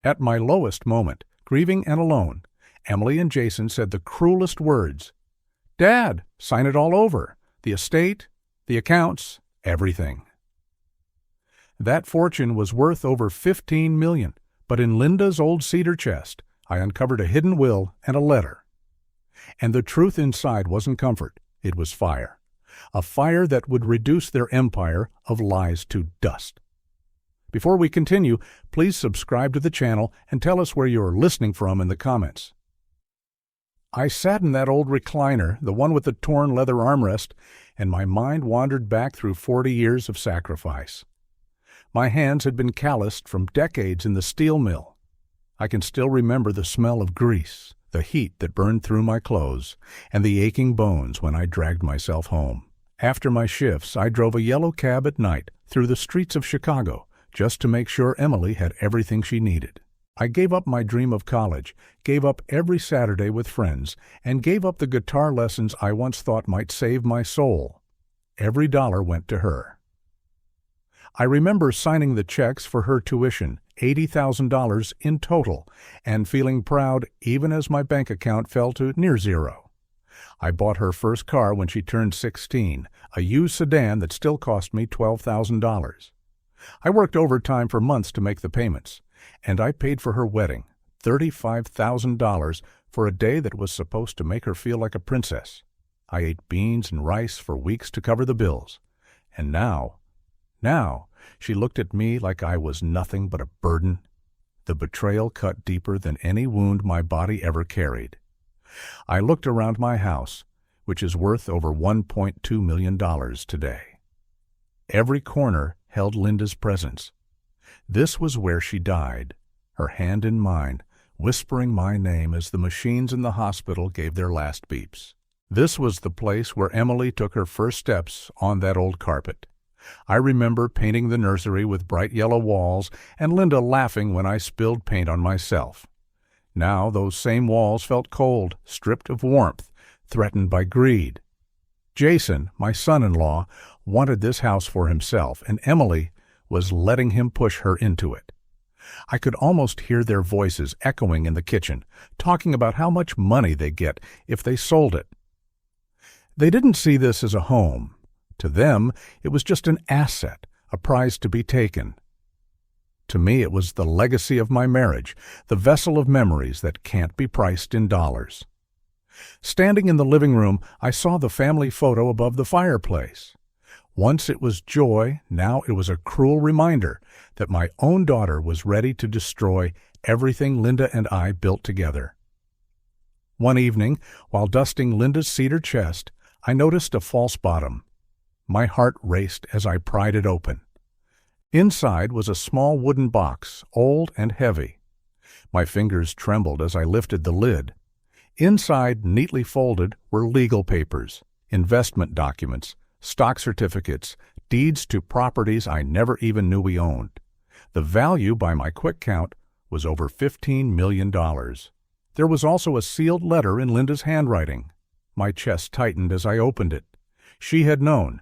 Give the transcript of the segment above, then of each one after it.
At my lowest moment, grieving and alone, Emily and Jason said the cruelest words. "Dad, sign it all over. The estate, the accounts, everything." That fortune was worth over $15 million, but in Linda's old cedar chest, I uncovered a hidden will and a letter. And the truth inside wasn't comfort, it was fire. A fire that would reduce their empire of lies to dust. Before we continue, please subscribe to the channel and tell us where you're listening from in the comments. I sat in that old recliner, the one with the torn leather armrest, and my mind wandered back through 40 years of sacrifice. My hands had been calloused from decades in the steel mill. I can still remember the smell of grease, the heat that burned through my clothes, and the aching bones when I dragged myself home. After my shifts, I drove a yellow cab at night through the streets of Chicago just to make sure Emily had everything she needed. I gave up my dream of college, gave up every Saturday with friends, and gave up the guitar lessons I once thought might save my soul. Every dollar went to her. I remember signing the checks for her tuition, $80,000 in total, and feeling proud even as my bank account fell to near zero. I bought her first car when she turned 16, a used sedan that still cost me $12,000. I worked overtime for months to make the payments, and I paid for her wedding, $35,000 for a day that was supposed to make her feel like a princess. I ate beans and rice for weeks to cover the bills. And now, she looked at me like I was nothing but a burden. The betrayal cut deeper than any wound my body ever carried. I looked around my house, which is worth over $1.2 million today. Every corner held Linda's presence. This was where she died, her hand in mine, whispering my name as the machines in the hospital gave their last beeps. This was the place where Emily took her first steps on that old carpet. I remember painting the nursery with bright yellow walls and Linda laughing when I spilled paint on myself. Now those same walls felt cold, stripped of warmth, threatened by greed. Jason, my son-in-law, wanted this house for himself, and Emily was letting him push her into it. I could almost hear their voices echoing in the kitchen, talking about how much money they'd get if they sold it. They didn't see this as a home. To them, it was just an asset, a prize to be taken. To me, it was the legacy of my marriage, the vessel of memories that can't be priced in dollars. Standing in the living room, I saw the family photo above the fireplace. Once it was joy, now it was a cruel reminder that my own daughter was ready to destroy everything Linda and I built together. One evening, while dusting Linda's cedar chest, I noticed a false bottom. My heart raced as I pried it open. Inside was a small wooden box, old and heavy. My fingers trembled as I lifted the lid. Inside, neatly folded, were legal papers, investment documents, stock certificates, deeds to properties I never even knew we owned. The value, by my quick count, was over $15 million. There was also a sealed letter in Linda's handwriting. My chest tightened as I opened it. She had known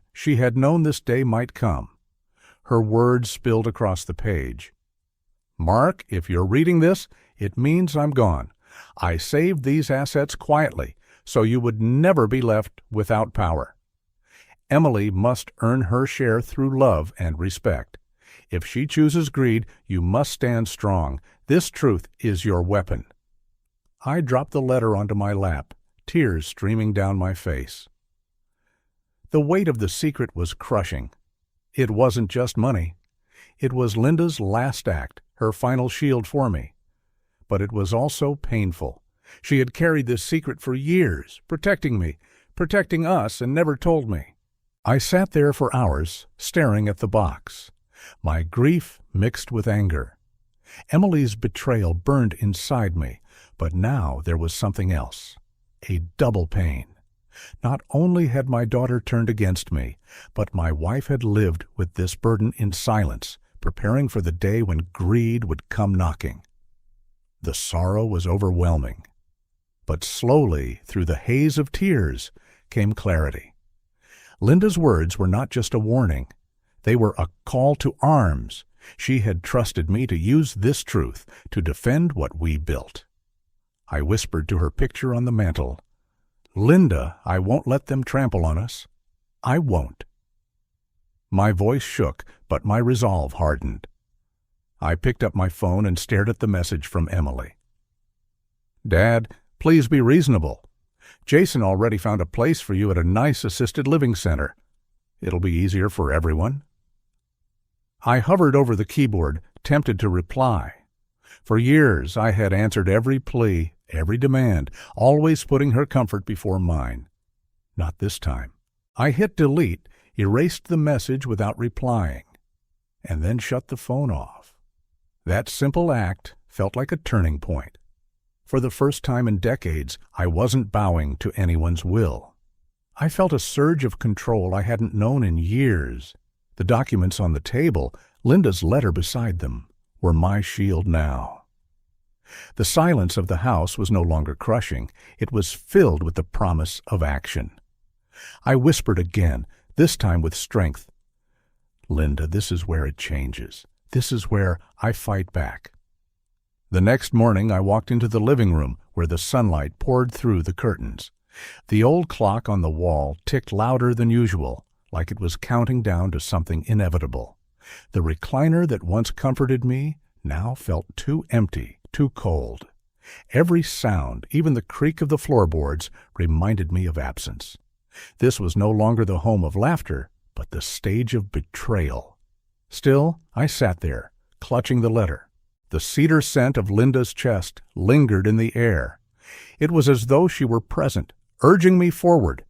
this day might come. Her words spilled across the page. "Mark, if you're reading this, it means I'm gone. I saved these assets quietly, so you would never be left without power. Emily must earn her share through love and respect. If she chooses greed, you must stand strong. This truth is your weapon." I dropped the letter onto my lap, tears streaming down my face. The weight of the secret was crushing. It wasn't just money. It was Linda's last act, her final shield for me. But it was also painful. She had carried this secret for years, protecting me, protecting us, and never told me. I sat there for hours, staring at the box. My grief mixed with anger. Emily's betrayal burned inside me, but now there was something else. A double pain. Not only had my daughter turned against me, but my wife had lived with this burden in silence, preparing for the day when greed would come knocking. The sorrow was overwhelming. But slowly, through the haze of tears, came clarity. Linda's words were not just a warning. They were a call to arms. She had trusted me to use this truth to defend what we built. I whispered to her picture on the mantel, "Linda, I won't let them trample on us. I won't." My voice shook, but my resolve hardened. I picked up my phone and stared at the message from Emily. "Dad, please be reasonable. Jason already found a place for you at a nice assisted living center. It'll be easier for everyone." I hovered over the keyboard, tempted to reply. For years I had answered every plea, every demand, always putting her comfort before mine. Not this time. I hit delete, erased the message without replying, and then shut the phone off. That simple act felt like a turning point. For the first time in decades, I wasn't bowing to anyone's will. I felt a surge of control I hadn't known in years. The documents on the table, Linda's letter beside them, were my shield now. The silence of the house was no longer crushing. It was filled with the promise of action. I whispered again, this time with strength, "Linda, this is where it changes. This is where I fight back." The next morning I walked into the living room where the sunlight poured through the curtains. The old clock on the wall ticked louder than usual, like it was counting down to something inevitable. The recliner that once comforted me now felt too empty, too cold. Every sound, even the creak of the floorboards, reminded me of absence. This was no longer the home of laughter, but the stage of betrayal. Still, I sat there, clutching the letter. The cedar scent of Linda's chest lingered in the air. It was as though she were present, urging me forward.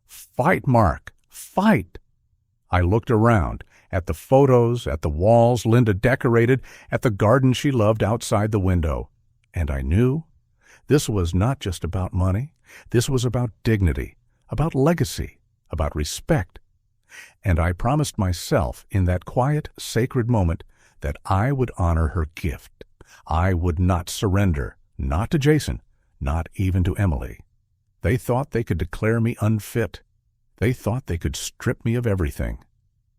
"Fight, Mark, fight!" I looked around, at the photos, at the walls Linda decorated, at the garden she loved outside the window, and I knew this was not just about money. This was about dignity, about legacy, about respect. And I promised myself in that quiet, sacred moment that I would honor her gift. I would not surrender, not to Jason, not even to Emily. They thought they could declare me unfit. They thought they could strip me of everything.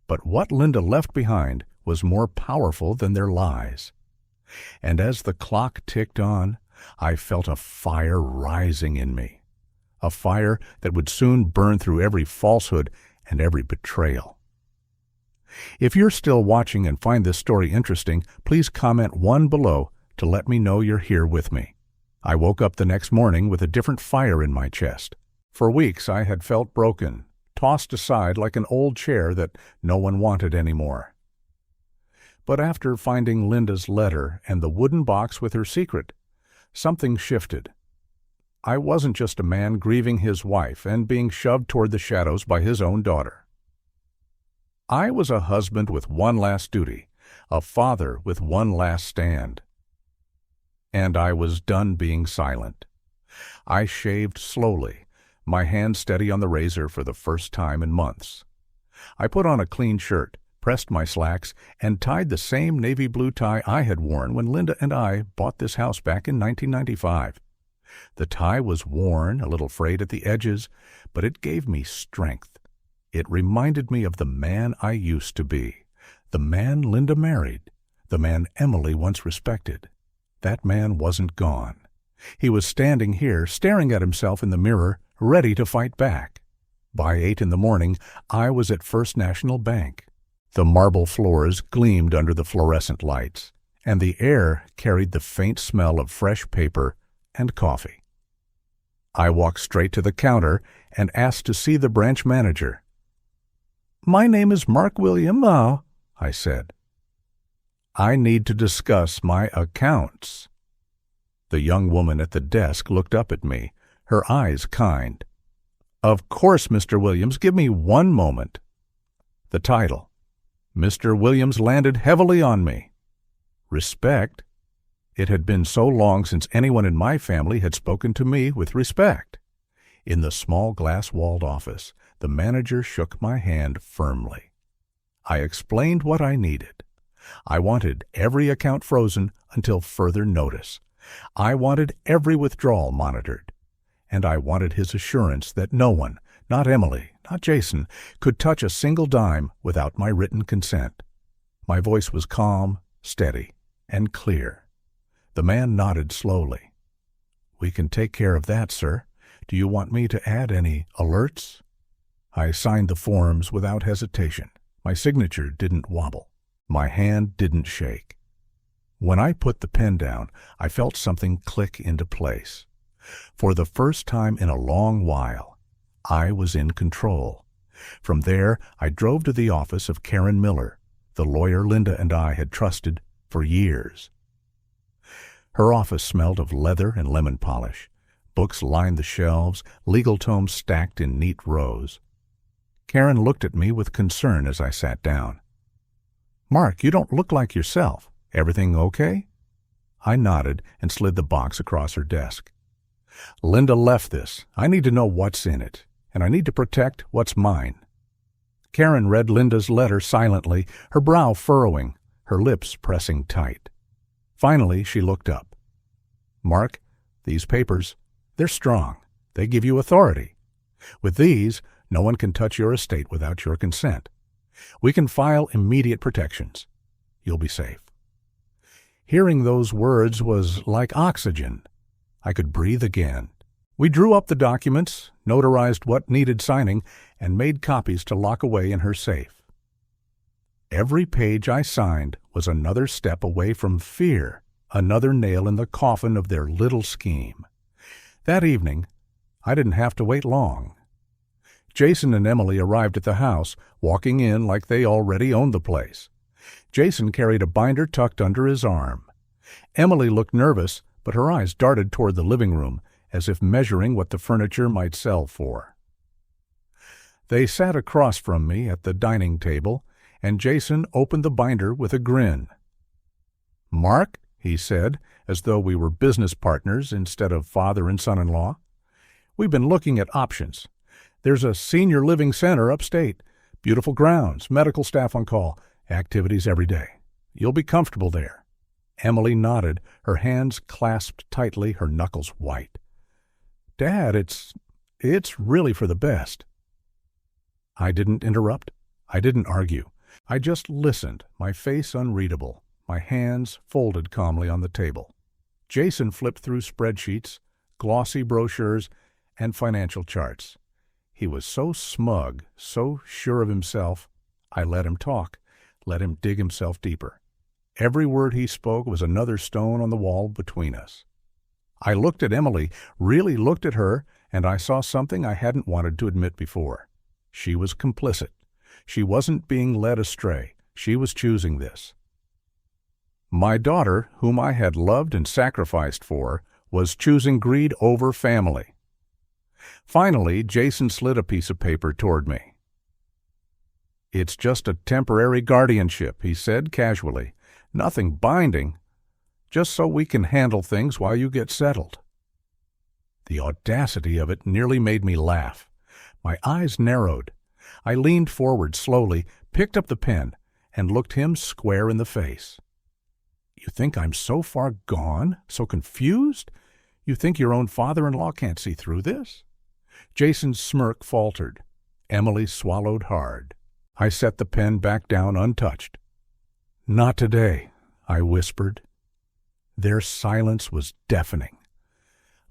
But what Linda left behind was more powerful than their lies. And as the clock ticked on, I felt a fire rising in me. A fire that would soon burn through every falsehood and every betrayal. If you're still watching and find this story interesting, please comment 1 below to let me know you're here with me. I woke up the next morning with a different fire in my chest. For weeks I had felt broken, tossed aside like an old chair that no one wanted anymore. But after finding Linda's letter and the wooden box with her secret, something shifted. I wasn't just a man grieving his wife and being shoved toward the shadows by his own daughter. I was a husband with one last duty, a father with one last stand. And I was done being silent. I shaved slowly, my hand steady on the razor for the first time in months. I put on a clean shirt, pressed my slacks, and tied the same navy blue tie I had worn when Linda and I bought this house back in 1995. The tie was worn, a little frayed at the edges, but it gave me strength. It reminded me of the man I used to be, the man Linda married, the man Emily once respected. That man wasn't gone. He was standing here, staring at himself in the mirror, ready to fight back. By 8 in the morning, I was at First National Bank. The marble floors gleamed under the fluorescent lights, and the air carried the faint smell of fresh paper and coffee. I walked straight to the counter and asked to see the branch manager. "My name is Mark William, I said. "I need to discuss my accounts." The young woman at the desk looked up at me, her eyes kind. "Of course, Mr. Williams, give me 1 moment." The title. Mr. Williams landed heavily on me. Respect. It had been so long since anyone in my family had spoken to me with respect. In the small glass-walled office, the manager shook my hand firmly. I explained what I needed. I wanted every account frozen until further notice. I wanted every withdrawal monitored. And I wanted his assurance that no one, not Emily, not Jason, could touch a single dime without my written consent. My voice was calm, steady, and clear. The man nodded slowly. "We can take care of that, sir. Do you want me to add any alerts?" I signed the forms without hesitation. My signature didn't wobble. My hand didn't shake. When I put the pen down, I felt something click into place. For the first time in a long while, I was in control. From there, I drove to the office of Karen Miller, the lawyer Linda and I had trusted for years. Her office smelled of leather and lemon polish. Books lined the shelves, legal tomes stacked in neat rows. Karen looked at me with concern as I sat down. "Mark, you don't look like yourself. Everything okay?" I nodded and slid the box across her desk. "Linda left this. I need to know what's in it, and I need to protect what's mine." Karen read Linda's letter silently, her brow furrowing, her lips pressing tight. Finally, she looked up. "Mark, these papers, they're strong. They give you authority. With these, no one can touch your estate without your consent. We can file immediate protections. You'll be safe." Hearing those words was like oxygen. I could breathe again. We drew up the documents, notarized what needed signing, and made copies to lock away in her safe. Every page I signed was another step away from fear, another nail in the coffin of their little scheme. That evening, I didn't have to wait long. Jason and Emily arrived at the house, walking in like they already owned the place. Jason carried a binder tucked under his arm. Emily looked nervous, but her eyes darted toward the living room, as if measuring what the furniture might sell for. They sat across from me at the dining table, and Jason opened the binder with a grin. "Mark," he said, as though we were business partners instead of father and son-in-law, "we've been looking at options. There's a senior living center upstate, beautiful grounds, medical staff on call, activities every day. You'll be comfortable there." Emily nodded, her hands clasped tightly, her knuckles white. "Dad, it's really for the best." I didn't interrupt. I didn't argue. I just listened, my face unreadable, my hands folded calmly on the table. Jason flipped through spreadsheets, glossy brochures, and financial charts. He was so smug, so sure of himself. I let him talk, let him dig himself deeper. Every word he spoke was another stone on the wall between us. I looked at Emily, really looked at her, and I saw something I hadn't wanted to admit before. She was complicit. She wasn't being led astray. She was choosing this. My daughter, whom I had loved and sacrificed for, was choosing greed over family. Finally, Jason slid a piece of paper toward me. "It's just a temporary guardianship," he said casually. "Nothing binding. Just so we can handle things while you get settled." The audacity of it nearly made me laugh. My eyes narrowed. I leaned forward slowly, picked up the pen, and looked him square in the face. "You think I'm so far gone, so confused? You think your own father-in-law can't see through this?" Jason's smirk faltered. Emily swallowed hard. I set the pen back down untouched. "Not today," I whispered. Their silence was deafening.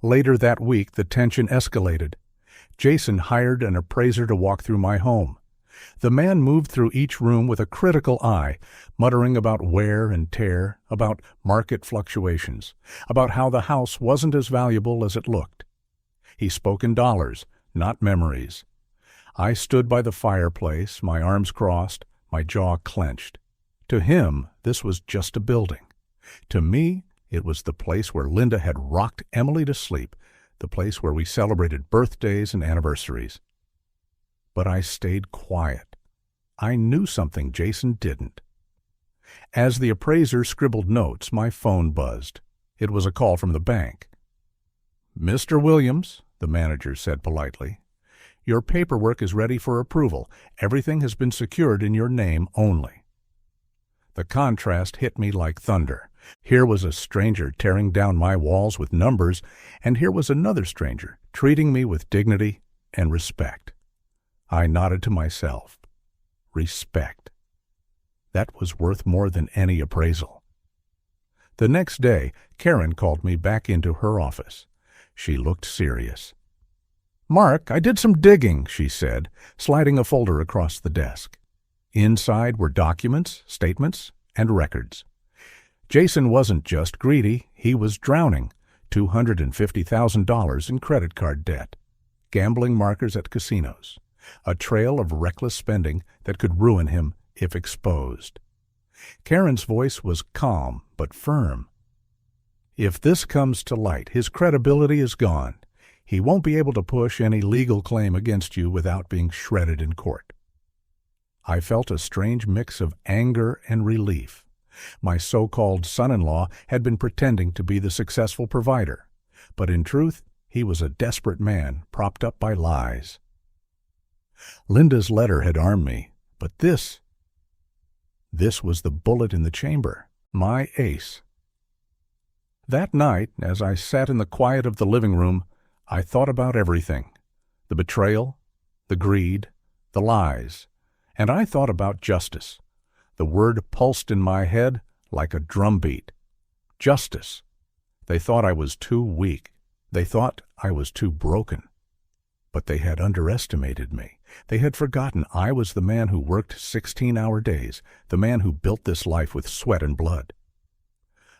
Later that week, the tension escalated. Jason hired an appraiser to walk through my home. The man moved through each room with a critical eye, muttering about wear and tear, about market fluctuations, about how the house wasn't as valuable as it looked. He spoke in dollars, not memories. I stood by the fireplace, my arms crossed, my jaw clenched. To him, this was just a building. To me, it was the place where Linda had rocked Emily to sleep, the place where we celebrated birthdays and anniversaries. But I stayed quiet. I knew something Jason didn't. As the appraiser scribbled notes, my phone buzzed. It was a call from the bank. "Mr. Williams," the manager said politely, "your paperwork is ready for approval. Everything has been secured in your name only." The contrast hit me like thunder. Here was a stranger tearing down my walls with numbers, and here was another stranger treating me with dignity and respect. I nodded to myself. Respect. That was worth more than any appraisal. The next day, Karen called me back into her office. She looked serious. "Mark, I did some digging," she said, sliding a folder across the desk. Inside were documents, statements, and records. Jason wasn't just greedy, he was drowning. $250,000 in credit card debt, gambling markers at casinos, a trail of reckless spending that could ruin him if exposed. Karen's voice was calm but firm. "If this comes to light, his credibility is gone. He won't be able to push any legal claim against you without being shredded in court." I felt a strange mix of anger and relief. My so-called son-in-law had been pretending to be the successful provider, but in truth, he was a desperate man propped up by lies. Linda's letter had armed me, but this was the bullet in the chamber, my ace. That night, as I sat in the quiet of the living room, I thought about everything: the betrayal, the greed, the lies, and I thought about justice. The word pulsed in my head like a drumbeat. Justice. They thought I was too weak. They thought I was too broken. But they had underestimated me. They had forgotten I was the man who worked 16-hour days, the man who built this life with sweat and blood.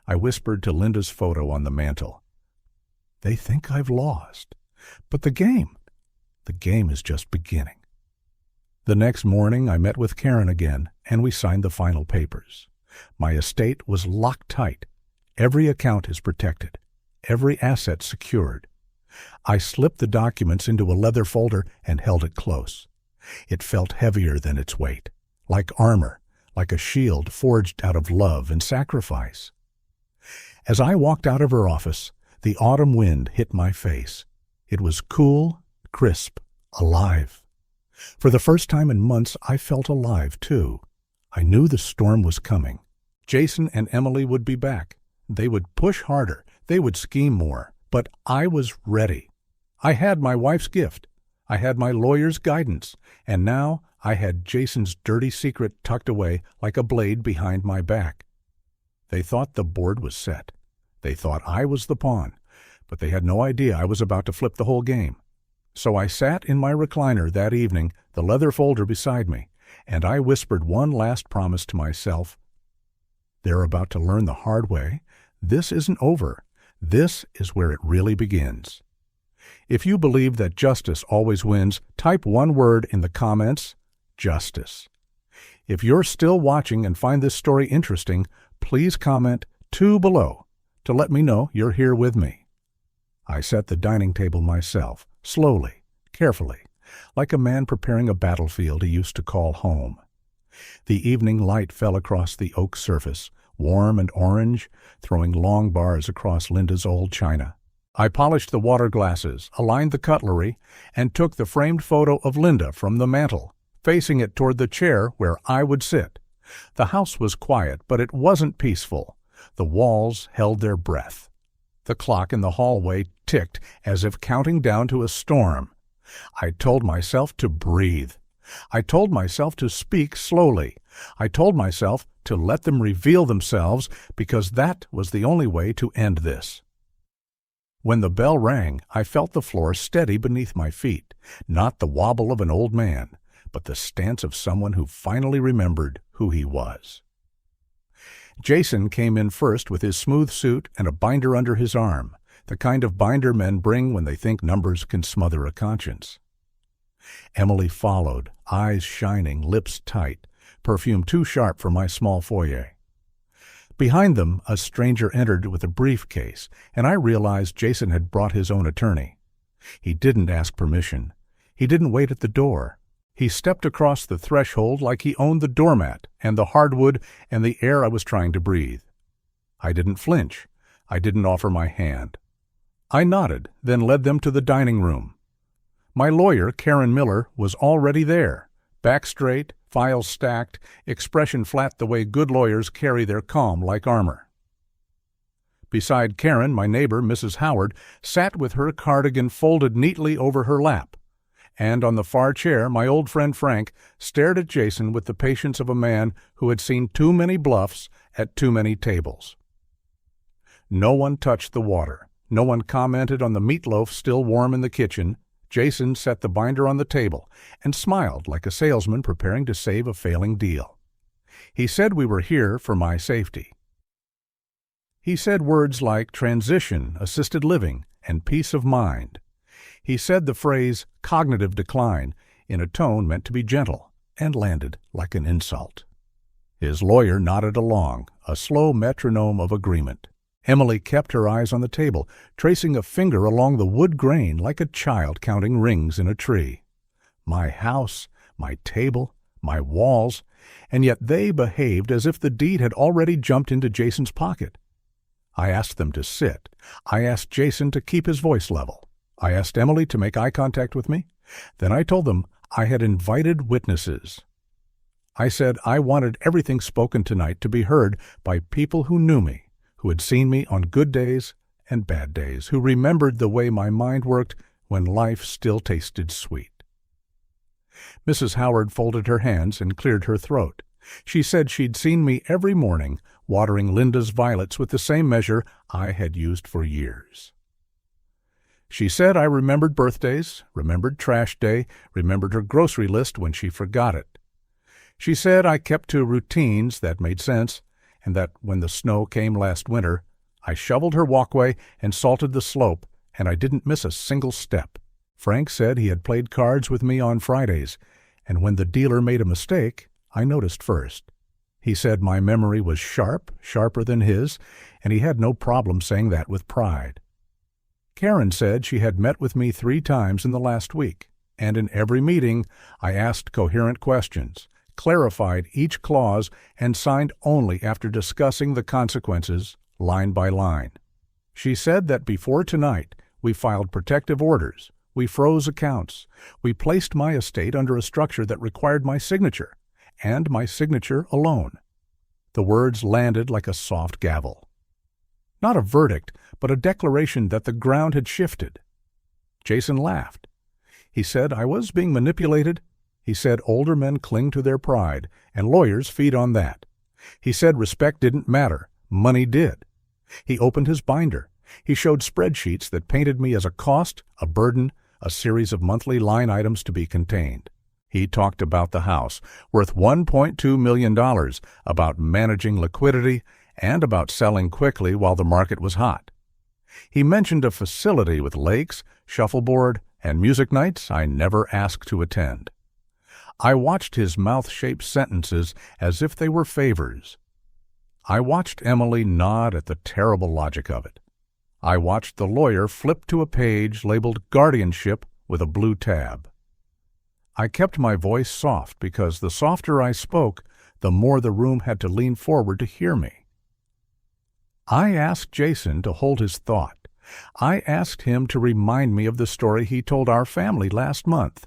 I whispered to Linda's photo on the mantel. "They think I've lost. But the game is just beginning." The next morning I met with Karen again, and we signed the final papers. My estate was locked tight. Every account is protected. Every asset secured. I slipped the documents into a leather folder and held it close. It felt heavier than its weight, like armor, like a shield forged out of love and sacrifice. As I walked out of her office, the autumn wind hit my face. It was cool, crisp, alive. For the first time in months, I felt alive, too. I knew the storm was coming. Jason and Emily would be back. They would push harder. They would scheme more. But I was ready. I had my wife's gift. I had my lawyer's guidance. And now I had Jason's dirty secret tucked away like a blade behind my back. They thought the board was set. They thought I was the pawn. But they had no idea I was about to flip the whole game. So I sat in my recliner that evening, the leather folder beside me, and I whispered one last promise to myself. They're about to learn the hard way. This isn't over. This is where it really begins. If you believe that justice always wins, type one word in the comments: justice. If you're still watching and find this story interesting, please comment 2 below to let me know you're here with me. I set the dining table myself, slowly, carefully, like a man preparing a battlefield he used to call home. The evening light fell across the oak surface, warm and orange, throwing long bars across Linda's old china. I polished the water glasses, aligned the cutlery, and took the framed photo of Linda from the mantel, facing it toward the chair where I would sit. The house was quiet, but it wasn't peaceful. The walls held their breath. The clock in the hallway ticked as if counting down to a storm. I told myself to breathe. I told myself to speak slowly. I told myself to let them reveal themselves, because that was the only way to end this. When the bell rang, I felt the floor steady beneath my feet, not the wobble of an old man, but the stance of someone who finally remembered who he was. Jason came in first with his smooth suit and a binder under his arm, the kind of binder men bring when they think numbers can smother a conscience. Emily followed, eyes shining, lips tight, perfume too sharp for my small foyer. Behind them, a stranger entered with a briefcase, and I realized Jason had brought his own attorney. He didn't ask permission. He didn't wait at the door. He stepped across the threshold like he owned the doormat and the hardwood and the air I was trying to breathe. I didn't flinch. I didn't offer my hand. I nodded, then led them to the dining room. My lawyer, Karen Miller, was already there, back straight, files stacked, expression flat the way good lawyers carry their calm like armor. Beside Karen, my neighbor, Mrs. Howard, sat with her cardigan folded neatly over her lap, And on the far chair, my old friend Frank stared at Jason with the patience of a man who had seen too many bluffs at too many tables. No one touched the water. No one commented on the meatloaf still warm in the kitchen. Jason set the binder on the table and smiled like a salesman preparing to save a failing deal. He said we were here for my safety. He said words like transition, assisted living, and peace of mind. He said the phrase cognitive decline in a tone meant to be gentle and landed like an insult. His lawyer nodded along, a slow metronome of agreement. Emily kept her eyes on the table, tracing a finger along the wood grain like a child counting rings in a tree. My house, my table, my walls, and yet they behaved as if the deed had already jumped into Jason's pocket. I asked them to sit. I asked Jason to keep his voice level. I asked Emily to make eye contact with me. Then I told them I had invited witnesses. I said I wanted everything spoken tonight to be heard by people who knew me, who had seen me on good days and bad days, who remembered the way my mind worked when life still tasted sweet. Mrs. Howard folded her hands and cleared her throat. She said she'd seen me every morning watering Linda's violets with the same measure I had used for years. She said I remembered birthdays, remembered trash day, remembered her grocery list when she forgot it. She said I kept to routines that made sense, and that when the snow came last winter, I shoveled her walkway and salted the slope, and I didn't miss a single step. Frank said he had played cards with me on Fridays, and when the dealer made a mistake, I noticed first. He said my memory was sharp, sharper than his, and he had no problem saying that with pride. Karen said she had met with me 3 times in the last week, and in every meeting I asked coherent questions, clarified each clause, and signed only after discussing the consequences line by line. She said that before tonight we filed protective orders, we froze accounts, we placed my estate under a structure that required my signature, and my signature alone. The words landed like a soft gavel. Not a verdict, but a declaration that the ground had shifted. Jason laughed. He said I was being manipulated. He said older men cling to their pride, and lawyers feed on that. He said respect didn't matter, money did. He opened his binder. He showed spreadsheets that painted me as a cost, a burden, a series of monthly line items to be contained. He talked about the house, worth $1.2 million, about managing liquidity, and about selling quickly while the market was hot. He mentioned a facility with lakes, shuffleboard, and music nights I never asked to attend. I watched his mouth-shaped sentences as if they were favors. I watched Emily nod at the terrible logic of it. I watched the lawyer flip to a page labeled Guardianship with a blue tab. I kept my voice soft because the softer I spoke, the more the room had to lean forward to hear me. I asked Jason to hold his thought. I asked him to remind me of the story he told our family last month,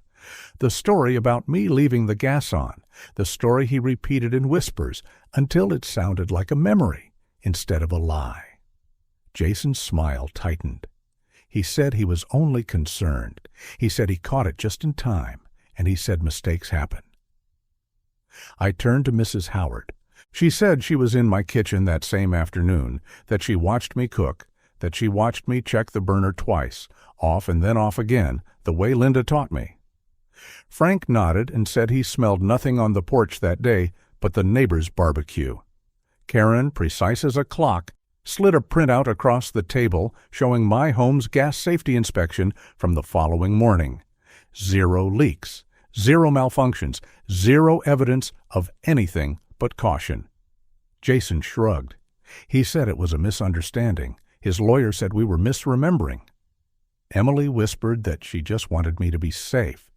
the story about me leaving the gas on, the story he repeated in whispers until it sounded like a memory instead of a lie. Jason's smile tightened. He said he was only concerned. He said he caught it just in time, and he said mistakes happen. I turned to Mrs. Howard. She said she was in my kitchen that same afternoon, that she watched me cook, that she watched me check the burner twice, off and then off again, the way Linda taught me. Frank nodded and said he smelled nothing on the porch that day but the neighbor's barbecue. Karen, precise as a clock, slid a printout across the table showing my home's gas safety inspection from the following morning. 0 leaks, 0 malfunctions, 0 evidence of anything but caution. Jason shrugged. He said it was a misunderstanding. His lawyer said we were misremembering. Emily whispered that she just wanted me to be safe.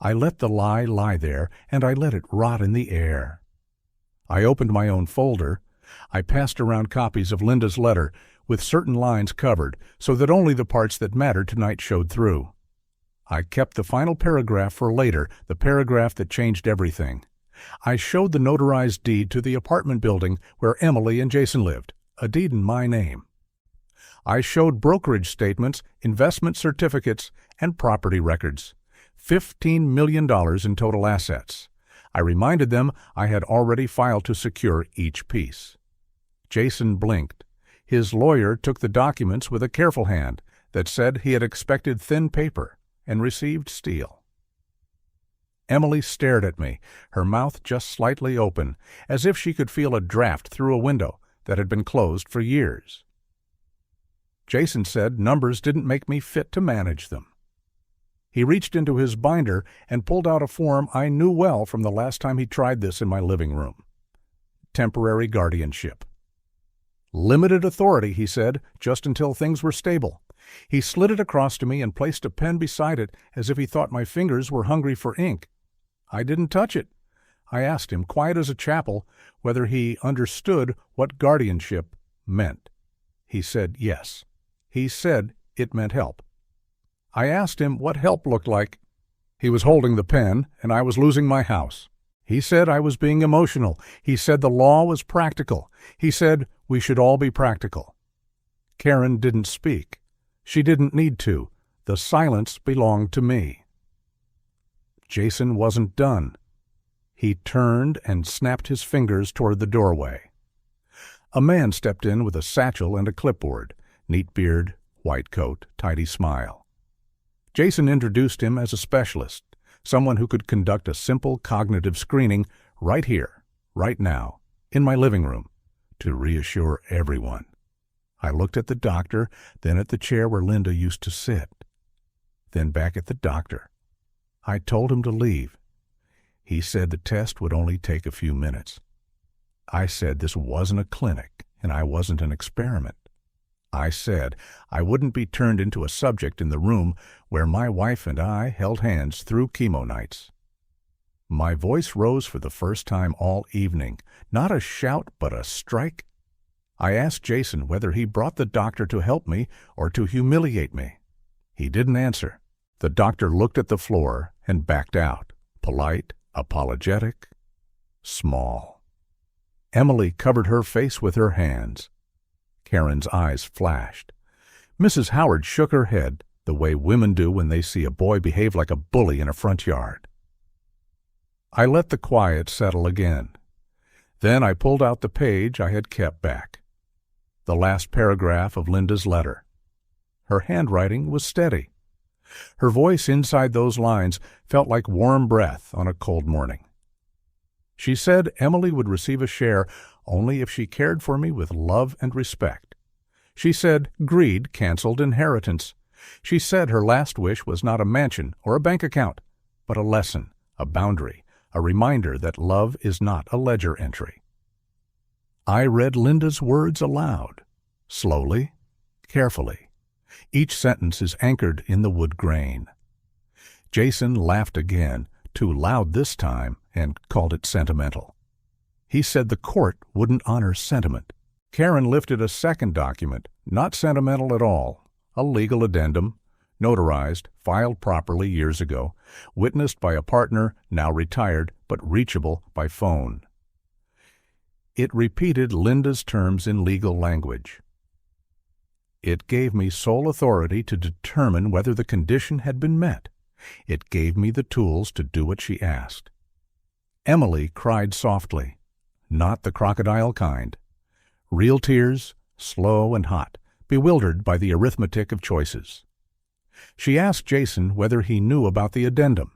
I let the lie lie there, and I let it rot in the air. I opened my own folder. I passed around copies of Linda's letter with certain lines covered so that only the parts that mattered tonight showed through. I kept the final paragraph for later, the paragraph that changed everything. I showed the notarized deed to the apartment building where Emily and Jason lived, a deed in my name. I showed brokerage statements, investment certificates, and property records. $15 million in total assets. I reminded them I had already filed to secure each piece. Jason blinked. His lawyer took the documents with a careful hand that said he had expected thin paper and received steel. Emily stared at me, her mouth just slightly open, as if she could feel a draft through a window that had been closed for years. Jason said numbers didn't make me fit to manage them. He reached into his binder and pulled out a form I knew well from the last time he tried this in my living room. Temporary guardianship. Limited authority, he said, just until things were stable. He slid it across to me and placed a pen beside it as if he thought my fingers were hungry for ink. I didn't touch it. I asked him, quiet as a chapel, whether he understood what guardianship meant. He said yes. He said it meant help. I asked him what help looked like. He was holding the pen, and I was losing my house. He said I was being emotional. He said the law was practical. He said we should all be practical. Karen didn't speak. She didn't need to. The silence belonged to me. Jason wasn't done. He turned and snapped his fingers toward the doorway. A man stepped in with a satchel and a clipboard, neat beard, white coat, tidy smile. Jason introduced him as a specialist, someone who could conduct a simple cognitive screening right here, right now, in my living room, to reassure everyone. I looked at the doctor, then at the chair where Linda used to sit, then back at the doctor. I told him to leave. He said the test would only take a few minutes. I said this wasn't a clinic and I wasn't an experiment. I said I wouldn't be turned into a subject in the room where my wife and I held hands through chemo nights. My voice rose for the first time all evening, not a shout but a strike. I asked Jason whether he brought the doctor to help me or to humiliate me. He didn't answer. The doctor looked at the floor and backed out, polite, apologetic, small. Emily covered her face with her hands. Karen's eyes flashed. Mrs. Howard shook her head the way women do when they see a boy behave like a bully in a front yard. I let the quiet settle again. Then I pulled out the page I had kept back. The last paragraph of Linda's letter. Her handwriting was steady. Her voice inside those lines felt like warm breath on a cold morning. She said Emily would receive a share only if she cared for me with love and respect. She said greed canceled inheritance. She said her last wish was not a mansion or a bank account, but a lesson, a boundary, a reminder that love is not a ledger entry. I read Linda's words aloud, slowly, carefully. Each sentence is anchored in the wood grain. Jason laughed again, too loud this time, and called it sentimental. He said the court wouldn't honor sentiment. Karen lifted a second document, not sentimental at all, a legal addendum, notarized, filed properly years ago, witnessed by a partner now retired but reachable by phone. It repeated Linda's terms in legal language. It gave me sole authority to determine whether the condition had been met. It gave me the tools to do what she asked. Emily cried softly, not the crocodile kind. Real tears, slow and hot, bewildered by the arithmetic of choices. She asked Jason whether he knew about the addendum.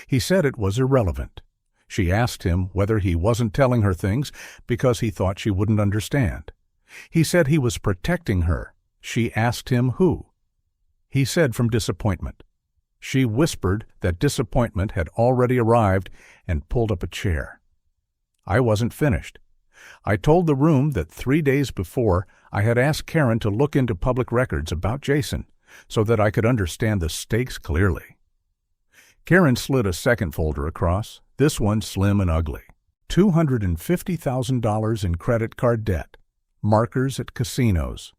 He said it was irrelevant. She asked him whether he wasn't telling her things because he thought she wouldn't understand. He said he was protecting her. She asked him who. He said from disappointment. She whispered that disappointment had already arrived and pulled up a chair. I wasn't finished. I told the room that 3 days before I had asked Karen to look into public records about Jason so that I could understand the stakes clearly. Karen slid a second folder across, this one slim and ugly. $250,000 in credit card debt. Markers at casinos.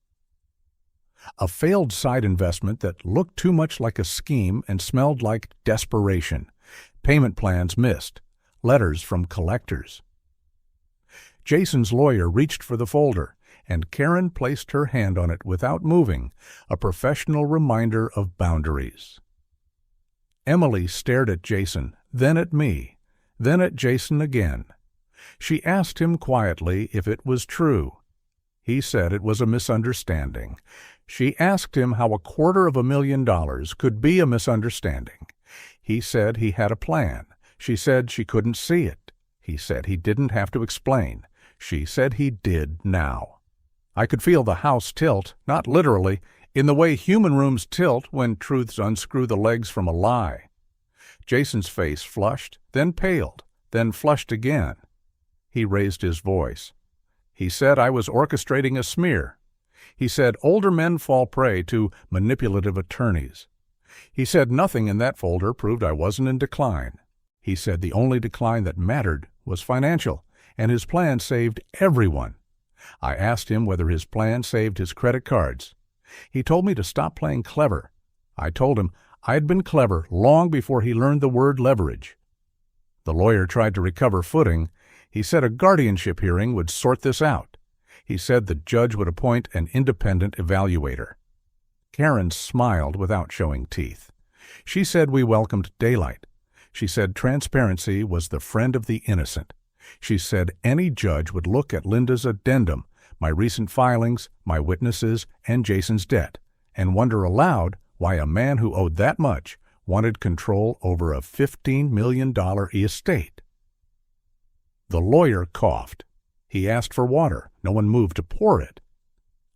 A failed side investment that looked too much like a scheme and smelled like desperation. Payment plans missed. Letters from collectors. Jason's lawyer reached for the folder, and Karen placed her hand on it without moving, a professional reminder of boundaries. Emily stared at Jason, then at me, then at Jason again. She asked him quietly if it was true. He said it was a misunderstanding. She asked him how $250,000 could be a misunderstanding. He said he had a plan. She said she couldn't see it. He said he didn't have to explain. She said he did now. I could feel the house tilt, not literally, in the way human rooms tilt when truths unscrew the legs from a lie. Jason's face flushed, then paled, then flushed again. He raised his voice. He said I was orchestrating a smear. He said older men fall prey to manipulative attorneys. He said nothing in that folder proved I wasn't in decline. He said the only decline that mattered was financial, and his plan saved everyone. I asked him whether his plan saved his credit cards. He told me to stop playing clever. I told him I'd been clever long before he learned the word leverage. The lawyer tried to recover footing. He said a guardianship hearing would sort this out. He said the judge would appoint an independent evaluator. Karen smiled without showing teeth. She said we welcomed daylight. She said transparency was the friend of the innocent. She said any judge would look at Linda's addendum, my recent filings, my witnesses, and Jason's debt, and wonder aloud why a man who owed that much wanted control over a $15 million estate. The lawyer coughed. He asked for water. No one moved to pour it.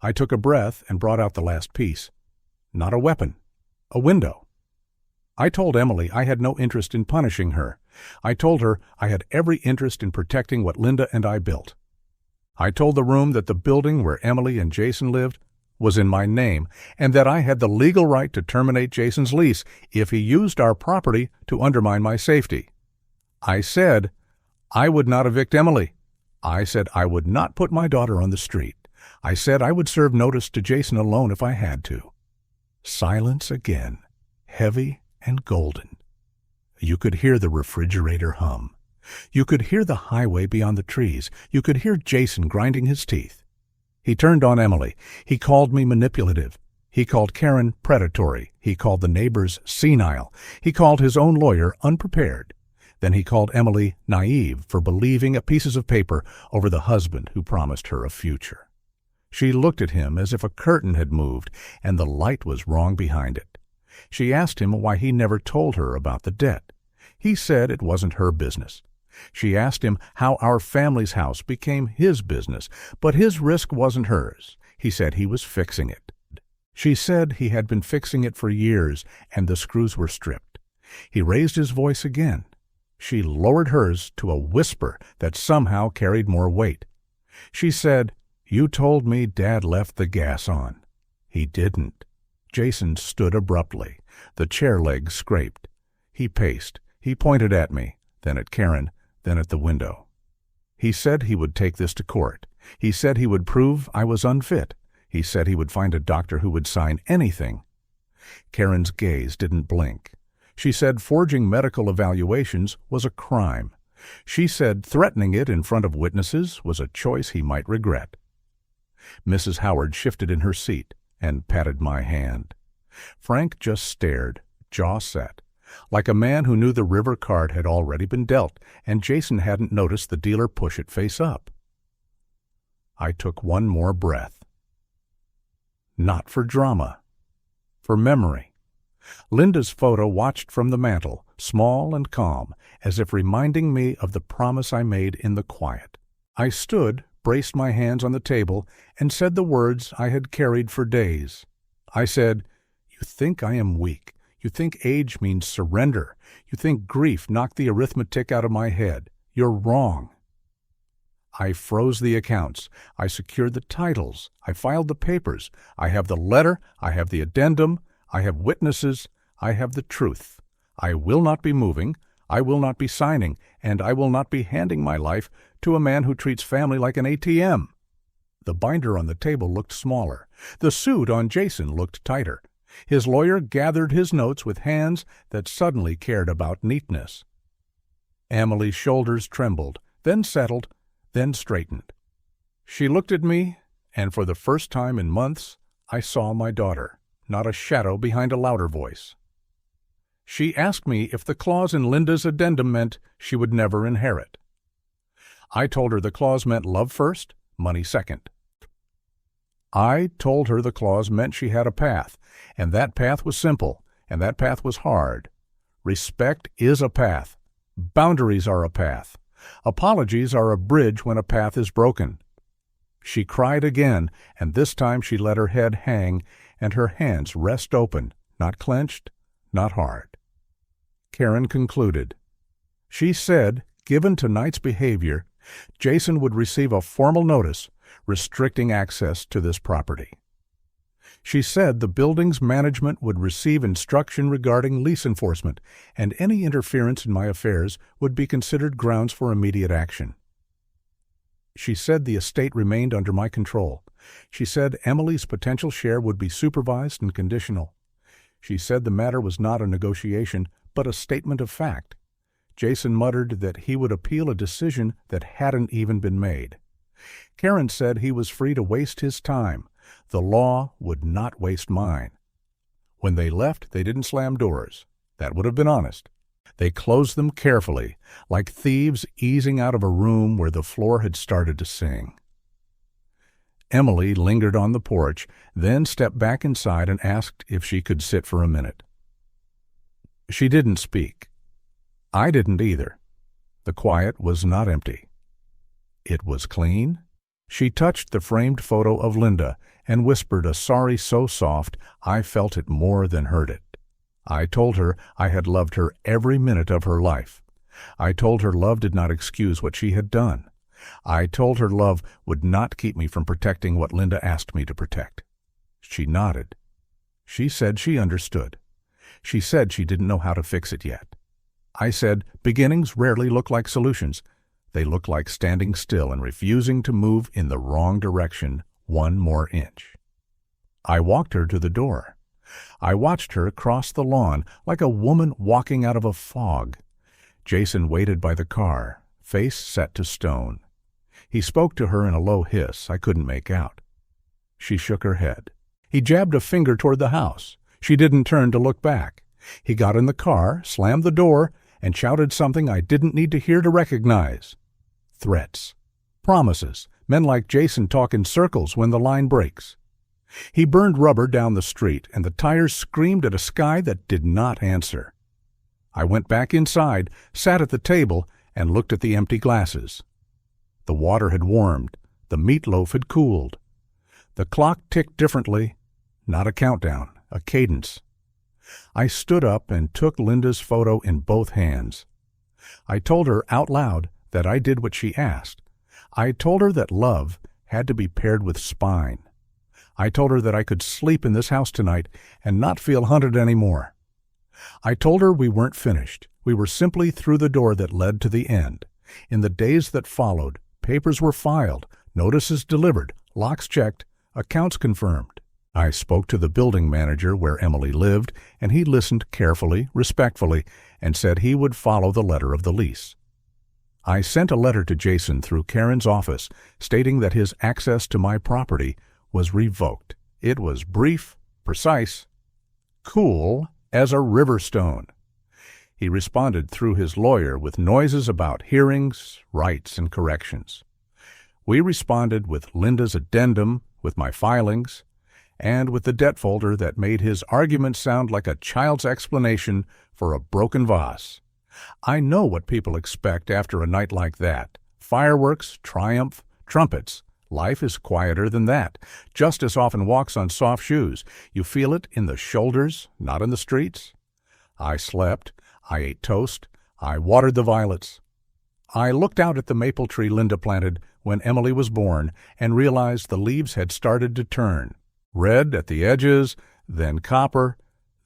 I took a breath and brought out the last piece. Not a weapon. A window. I told Emily I had no interest in punishing her. I told her I had every interest in protecting what Linda and I built. I told the room that the building where Emily and Jason lived was in my name, and that I had the legal right to terminate Jason's lease if he used our property to undermine my safety. I said I would not evict Emily. I said I would not put my daughter on the street. I said I would serve notice to Jason alone if I had to. Silence again, heavy and golden. You could hear the refrigerator hum. You could hear the highway beyond the trees. You could hear Jason grinding his teeth. He turned on Emily. He called me manipulative. He called Karen predatory. He called the neighbors senile. He called his own lawyer unprepared. Then he called Emily naive for believing pieces of paper over the husband who promised her a future. She looked at him as if a curtain had moved and the light was wrong behind it. She asked him why he never told her about the debt. He said it wasn't her business. She asked him how our family's house became his business, but his risk wasn't hers. He said he was fixing it. She said he had been fixing it for years and the screws were stripped. He raised his voice again. She lowered hers to a whisper that somehow carried more weight. She said, "You told me Dad left the gas on." He didn't. Jason stood abruptly. The chair legs scraped. He paced. He pointed at me, then at Karen, then at the window. He said he would take this to court. He said he would prove I was unfit. He said he would find a doctor who would sign anything. Karen's gaze didn't blink. She said forging medical evaluations was a crime. She said threatening it in front of witnesses was a choice he might regret. Mrs. Howard shifted in her seat and patted my hand. Frank just stared, jaw set, like a man who knew the river card had already been dealt and Jason hadn't noticed the dealer push it face up. I took one more breath. Not for drama. For memory. Linda's photo watched from the mantel, small and calm, as if reminding me of the promise I made in the quiet. I stood, braced my hands on the table, and said the words I had carried for days. I said, "You think I am weak. You think age means surrender. You think grief knocked the arithmetic out of my head. You're wrong." I froze the accounts. I secured the titles. I filed the papers. I have the letter. I have the addendum. I have witnesses. I have the truth. I will not be moving. I will not be signing. And I will not be handing my life to a man who treats family like an ATM. The binder on the table looked smaller. The suit on Jason looked tighter. His lawyer gathered his notes with hands that suddenly cared about neatness. Emily's shoulders trembled, then settled, then straightened. She looked at me, and for the first time in months, I saw my daughter, not a shadow behind a louder voice. She asked me if the clause in Linda's addendum meant she would never inherit. I told her the clause meant love first, money second. I told her the clause meant she had a path, and that path was simple, and that path was hard. Respect is a path. Boundaries are a path. Apologies are a bridge when a path is broken. She cried again, and this time she let her head hang and her hands rest open, not clenched, not hard. Karen concluded. She said, given tonight's behavior, Jason would receive a formal notice restricting access to this property. She said the building's management would receive instruction regarding lease enforcement, and any interference in my affairs would be considered grounds for immediate action. She said the estate remained under my control. She said Emily's potential share would be supervised and conditional. She said the matter was not a negotiation, but a statement of fact. Jason muttered that he would appeal a decision that hadn't even been made. Karen said he was free to waste his time. The law would not waste mine. When they left, they didn't slam doors. That would have been honest. They closed them carefully, like thieves easing out of a room where the floor had started to sing. Emily lingered on the porch, then stepped back inside and asked if she could sit for a minute. She didn't speak. I didn't either. The quiet was not empty. It was clean. She touched the framed photo of Linda and whispered a sorry so soft I felt it more than heard it. I told her I had loved her every minute of her life. I told her love did not excuse what she had done. I told her love would not keep me from protecting what Linda asked me to protect. She nodded. She said she understood. She said she didn't know how to fix it yet. I said, beginnings rarely look like solutions. They look like standing still and refusing to move in the wrong direction one more inch. I walked her to the door. I watched her cross the lawn like a woman walking out of a fog. Jason waited by the car, face set to stone. He spoke to her in a low hiss I couldn't make out. She shook her head. He jabbed a finger toward the house. She didn't turn to look back. He got in the car, slammed the door, and shouted something I didn't need to hear to recognize. Threats. Promises. Men like Jason talk in circles when the line breaks. He burned rubber down the street, and the tires screamed at a sky that did not answer. I went back inside, sat at the table, and looked at the empty glasses. The water had warmed. The meatloaf had cooled. The clock ticked differently. Not a countdown, a cadence. I stood up and took Linda's photo in both hands. I told her out loud that I did what she asked. I told her that love had to be paired with spine. I told her that I could sleep in this house tonight and not feel hunted anymore. I told her we weren't finished. We were simply through the door that led to the end. In the days that followed, papers were filed, notices delivered, locks checked, accounts confirmed. I spoke to the building manager where Emily lived, and he listened carefully, respectfully, and said he would follow the letter of the lease. I sent a letter to Jason through Karen's office stating that his access to my property was revoked. It was brief, precise, cool as a river stone. He responded through his lawyer with noises about hearings, rights, and corrections. We responded with Linda's addendum, with my filings, and with the debt folder that made his argument sound like a child's explanation for a broken vase. I know what people expect after a night like that. Fireworks, triumph, trumpets. Life is quieter than that. Justice often walks on soft shoes. You feel it in the shoulders, not in the streets. I slept. I ate toast. I watered the violets. I looked out at the maple tree Linda planted when Emily was born and realized the leaves had started to turn. Red at the edges, then copper,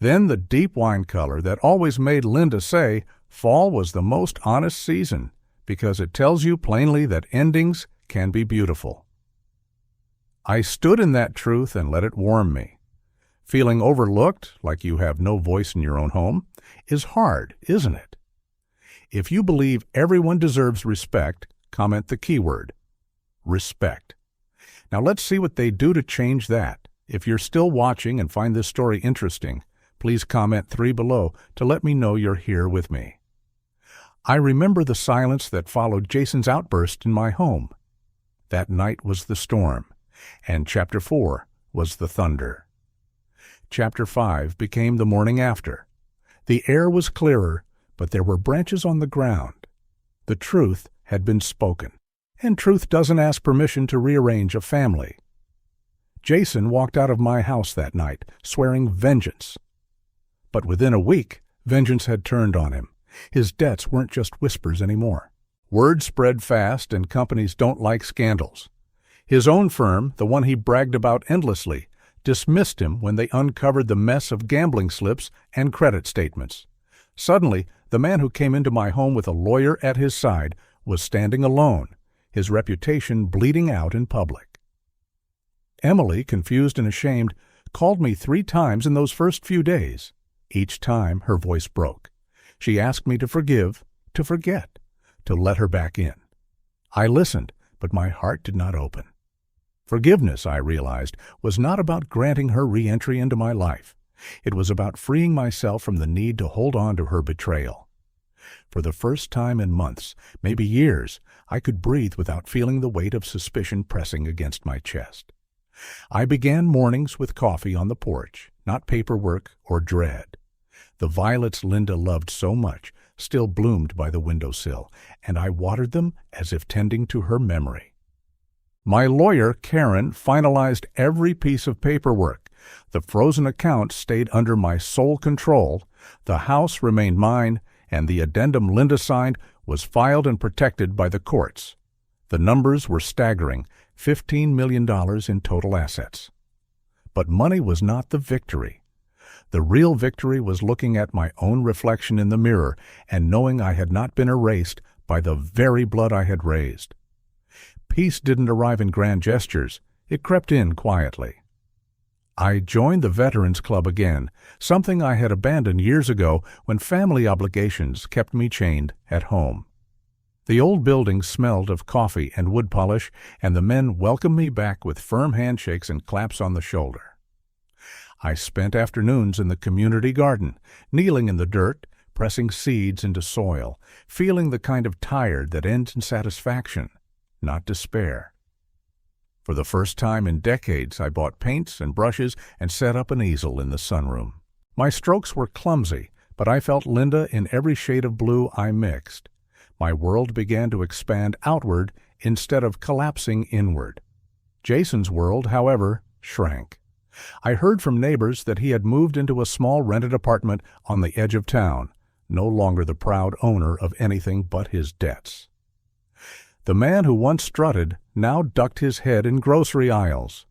then the deep wine color that always made Linda say fall was the most honest season because it tells you plainly that endings can be beautiful. I stood in that truth and let it warm me. Feeling overlooked, like you have no voice in your own home, is hard, isn't it? If you believe everyone deserves respect, comment the keyword, respect. Now let's see what they do to change that. If you're still watching and find this story interesting, Please comment 3 below to let me know you're here with me. I remember the silence that followed Jason's outburst in my home. That night was the storm, and Chapter 4 was the thunder. Chapter 5 became the morning after. The air was clearer, but there were branches on the ground. The truth had been spoken, and truth doesn't ask permission to rearrange a family. Jason walked out of my house that night, swearing vengeance. But within a week, vengeance had turned on him. His debts weren't just whispers anymore. Word spread fast, and companies don't like scandals. His own firm, the one he bragged about endlessly, dismissed him when they uncovered the mess of gambling slips and credit statements. Suddenly, the man who came into my home with a lawyer at his side was standing alone, his reputation bleeding out in public. Emily, confused and ashamed, called me 3 times in those first few days. Each time, her voice broke. She asked me to forgive, to forget, to let her back in. I listened, but my heart did not open. Forgiveness, I realized, was not about granting her re-entry into my life. It was about freeing myself from the need to hold on to her betrayal. For the first time in months, maybe years, I could breathe without feeling the weight of suspicion pressing against my chest. I began mornings with coffee on the porch, not paperwork or dread. The violets Linda loved so much still bloomed by the windowsill, and I watered them as if tending to her memory. My lawyer, Karen, finalized every piece of paperwork. The frozen account stayed under my sole control, the house remained mine, and the addendum Linda signed was filed and protected by the courts. The numbers were staggering, $15 million in total assets. But money was not the victory. The real victory was looking at my own reflection in the mirror and knowing I had not been erased by the very blood I had raised. Peace didn't arrive in grand gestures. It crept in quietly. I joined the Veterans Club again, something I had abandoned years ago when family obligations kept me chained at home. The old building smelled of coffee and wood polish, and the men welcomed me back with firm handshakes and claps on the shoulder. I spent afternoons in the community garden, kneeling in the dirt, pressing seeds into soil, feeling the kind of tired that ends in satisfaction, not despair. For the first time in decades, I bought paints and brushes and set up an easel in the sunroom. My strokes were clumsy, but I felt Linda in every shade of blue I mixed. My world began to expand outward instead of collapsing inward. Jason's world, however, shrank. I heard from neighbors that he had moved into a small rented apartment on the edge of town, no longer the proud owner of anything but his debts. The man who once strutted now ducked his head in grocery aisles.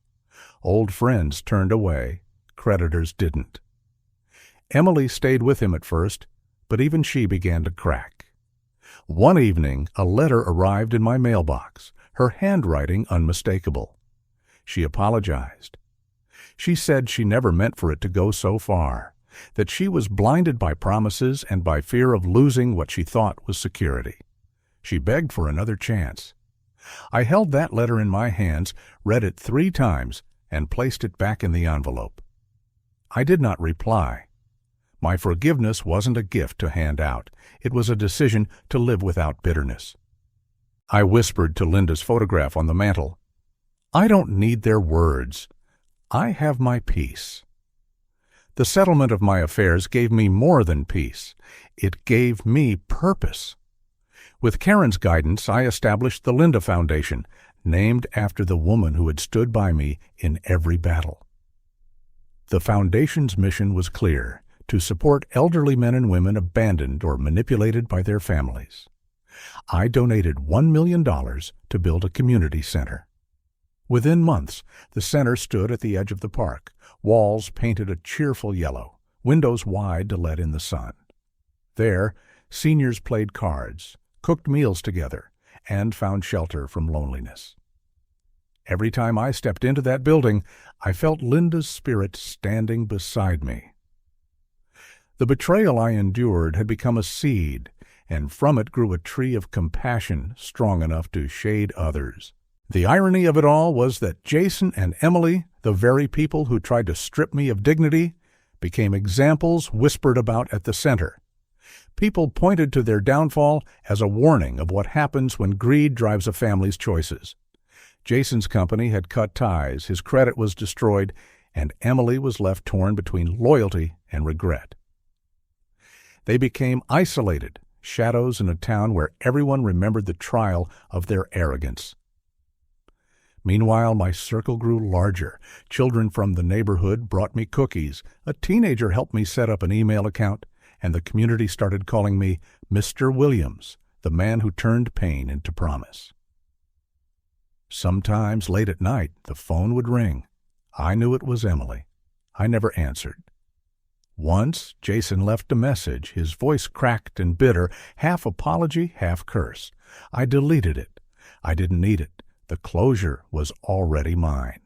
Old friends turned away, creditors didn't. Emily stayed with him at first, but even she began to crack. One evening, a letter arrived in my mailbox, her handwriting unmistakable. She apologized. She said she never meant for it to go so far, that she was blinded by promises and by fear of losing what she thought was security. She begged for another chance. I held that letter in my hands, read it 3 times, and placed it back in the envelope. I did not reply. My forgiveness wasn't a gift to hand out. It was a decision to live without bitterness. I whispered to Linda's photograph on the mantel, "I don't need their words. I have my peace." The settlement of my affairs gave me more than peace. It gave me purpose. With Karen's guidance, I established the Linda Foundation, named after the woman who had stood by me in every battle. The foundation's mission was clear: to support elderly men and women abandoned or manipulated by their families. I donated $1 million to build a community center. Within months, the center stood at the edge of the park, walls painted a cheerful yellow, windows wide to let in the sun. There, seniors played cards, cooked meals together, and found shelter from loneliness. Every time I stepped into that building, I felt Linda's spirit standing beside me. The betrayal I endured had become a seed, and from it grew a tree of compassion strong enough to shade others. The irony of it all was that Jason and Emily, the very people who tried to strip me of dignity, became examples whispered about at the center. People pointed to their downfall as a warning of what happens when greed drives a family's choices. Jason's company had cut ties, his credit was destroyed, and Emily was left torn between loyalty and regret. They became isolated, shadows in a town where everyone remembered the trial of their arrogance. Meanwhile, my circle grew larger. Children from the neighborhood brought me cookies. A teenager helped me set up an email account, and the community started calling me Mr. Williams, the man who turned pain into promise. Sometimes late at night, the phone would ring. I knew it was Emily. I never answered. Once, Jason left a message, his voice cracked and bitter, half apology, half curse. I deleted it. I didn't need it. The closure was already mine.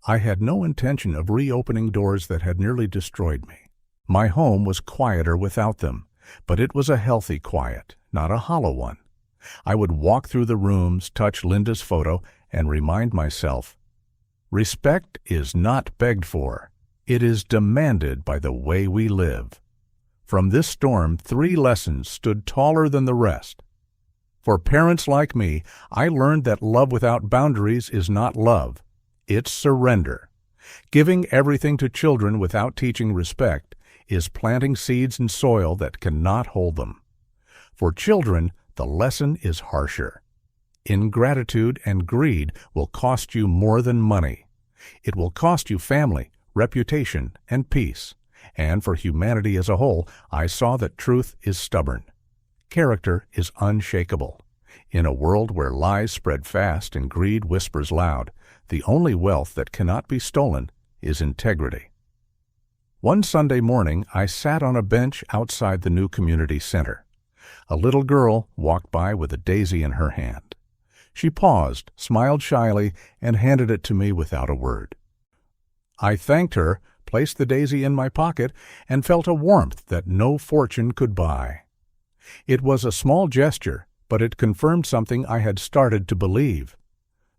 I had no intention of reopening doors that had nearly destroyed me. My home was quieter without them, but it was a healthy quiet, not a hollow one. I would walk through the rooms, touch Linda's photo, and remind myself, respect is not begged for. It is demanded by the way we live. From this storm, 3 lessons stood taller than the rest. For parents like me, I learned that love without boundaries is not love. It's surrender. Giving everything to children without teaching respect is planting seeds in soil that cannot hold them. For children, the lesson is harsher. Ingratitude and greed will cost you more than money. It will cost you family, reputation, and peace. And for humanity as a whole, I saw that truth is stubborn. Character is unshakable. In a world where lies spread fast and greed whispers loud, the only wealth that cannot be stolen is integrity. One Sunday morning, I sat on a bench outside the new community center. A little girl walked by with a daisy in her hand. She paused, smiled shyly, and handed it to me without a word. I thanked her, placed the daisy in my pocket, and felt a warmth that no fortune could buy. It was a small gesture, but it confirmed something I had started to believe.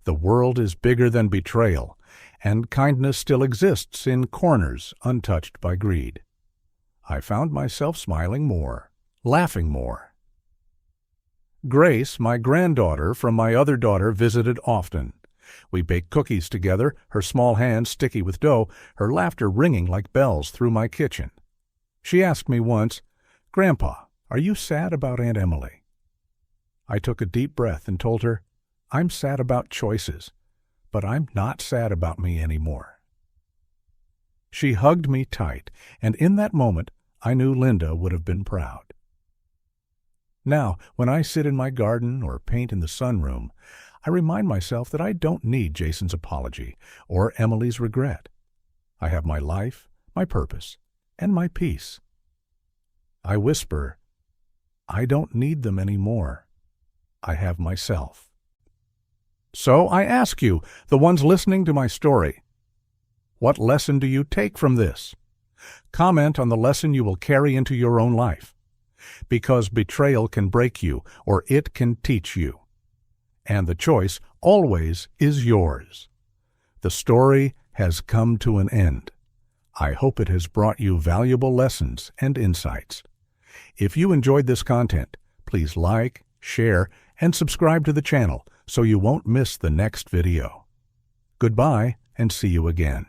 The world is bigger than betrayal, and kindness still exists in corners untouched by greed. I found myself smiling more, laughing more. Grace, my granddaughter from my other daughter, visited often. We baked cookies together, her small hands sticky with dough, her laughter ringing like bells through my kitchen. She asked me once, "Grandpa, are you sad about Aunt Emily?" I took a deep breath and told her, "I'm sad about choices, but I'm not sad about me anymore." She hugged me tight, and in that moment, I knew Linda would have been proud. Now, when I sit in my garden or paint in the sunroom, I remind myself that I don't need Jason's apology or Emily's regret. I have my life, my purpose, and my peace. I whisper, I don't need them anymore. I have myself. So I ask you, the ones listening to my story, what lesson do you take from this? Comment on the lesson you will carry into your own life. Because betrayal can break you, or it can teach you. And the choice always is yours. The story has come to an end. I hope it has brought you valuable lessons and insights. If you enjoyed this content, please like, share, and subscribe to the channel so you won't miss the next video. Goodbye, and see you again.